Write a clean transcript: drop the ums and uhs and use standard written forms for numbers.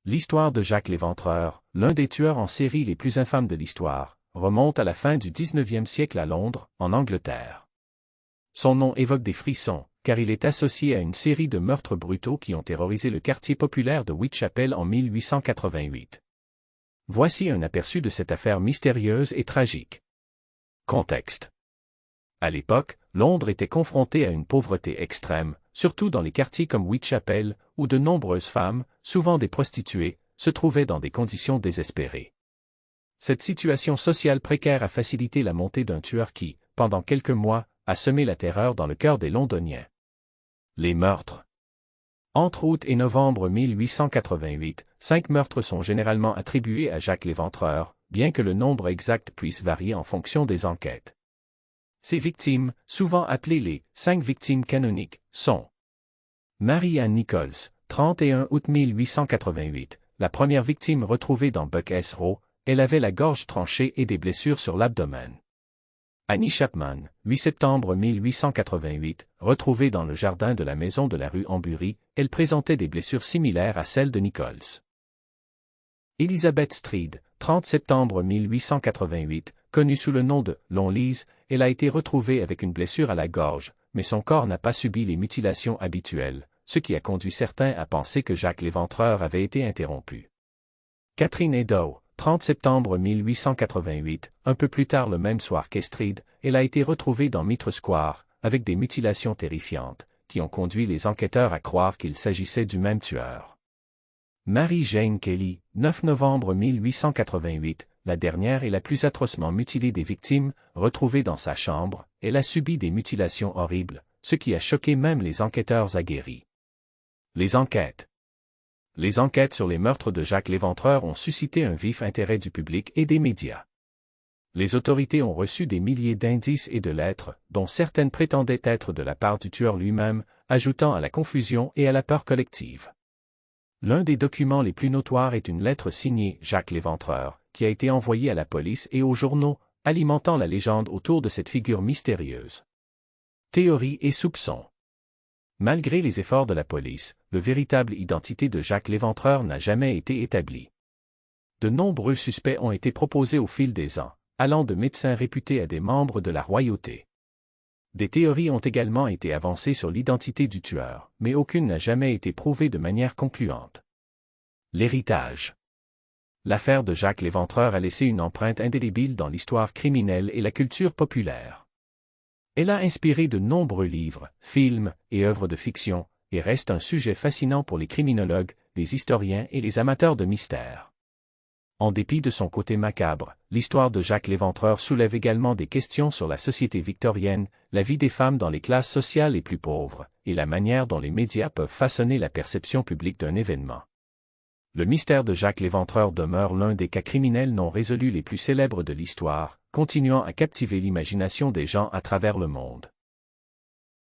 L'histoire de Jacques l'Éventreur, l'un des tueurs en série les plus infâmes de l'histoire, remonte à la fin du 19e siècle à Londres, en Angleterre. Son nom évoque des frissons, car il est associé à une série de meurtres brutaux qui ont terrorisé le quartier populaire de Whitechapel en 1888. Voici un aperçu de cette affaire mystérieuse et tragique. Contexte. À l'époque, Londres était confrontée à une pauvreté extrême, surtout dans les quartiers comme Whitechapel, où de nombreuses femmes, souvent des prostituées, se trouvaient dans des conditions désespérées. Cette situation sociale précaire a facilité la montée d'un tueur qui, pendant quelques mois, a semé la terreur dans le cœur des Londoniens. Les meurtres. Entre août et novembre 1888, 5 meurtres sont généralement attribués à Jacques l'Éventreur, bien que le nombre exact puisse varier en fonction des enquêtes. Ces victimes, souvent appelées les 5 victimes canoniques, sont Mary-Ann Nichols, 31 août 1888, la première victime retrouvée dans Buck's Row, elle avait la gorge tranchée et des blessures sur l'abdomen. Annie Chapman, 8 septembre 1888, retrouvée dans le jardin de la maison de la rue Ambury, elle présentait des blessures similaires à celles de Nichols. Elizabeth Street, 30 septembre 1888, connue sous le nom de Lonleys, elle a été retrouvée avec une blessure à la gorge, mais son corps n'a pas subi les mutilations habituelles, ce qui a conduit certains à penser que Jacques l'Éventreur avait été interrompu. Catherine Edow, 30 septembre 1888, un peu plus tard le même soir qu'Estrid, elle a été retrouvée dans Mitre Square, avec des mutilations terrifiantes, qui ont conduit les enquêteurs à croire qu'il s'agissait du même tueur. Mary Jane Kelly, 9 novembre 1888, la dernière et la plus atrocement mutilée des victimes, retrouvée dans sa chambre, elle a subi des mutilations horribles, ce qui a choqué même les enquêteurs aguerris. Les enquêtes. Les enquêtes sur les meurtres de Jacques l'Éventreur ont suscité un vif intérêt du public et des médias. Les autorités ont reçu des milliers d'indices et de lettres, dont certaines prétendaient être de la part du tueur lui-même, ajoutant à la confusion et à la peur collective. L'un des documents les plus notoires est une lettre signée Jacques l'Éventreur, qui a été envoyée à la police et aux journaux, alimentant la légende autour de cette figure mystérieuse. Théories et soupçons. Malgré les efforts de la police, la véritable identité de Jacques l'Éventreur n'a jamais été établie. De nombreux suspects ont été proposés au fil des ans, allant de médecins réputés à des membres de la royauté. Des théories ont également été avancées sur l'identité du tueur, mais aucune n'a jamais été prouvée de manière concluante. L'héritage. L'affaire de Jacques l'Éventreur a laissé une empreinte indélébile dans l'histoire criminelle et la culture populaire. Elle a inspiré de nombreux livres, films et œuvres de fiction, et reste un sujet fascinant pour les criminologues, les historiens et les amateurs de mystère. En dépit de son côté macabre, l'histoire de Jacques l'Éventreur soulève également des questions sur la société victorienne, la vie des femmes dans les classes sociales les plus pauvres, et la manière dont les médias peuvent façonner la perception publique d'un événement. Le mystère de Jacques l'Éventreur demeure l'un des cas criminels non résolus les plus célèbres de l'histoire, continuant à captiver l'imagination des gens à travers le monde.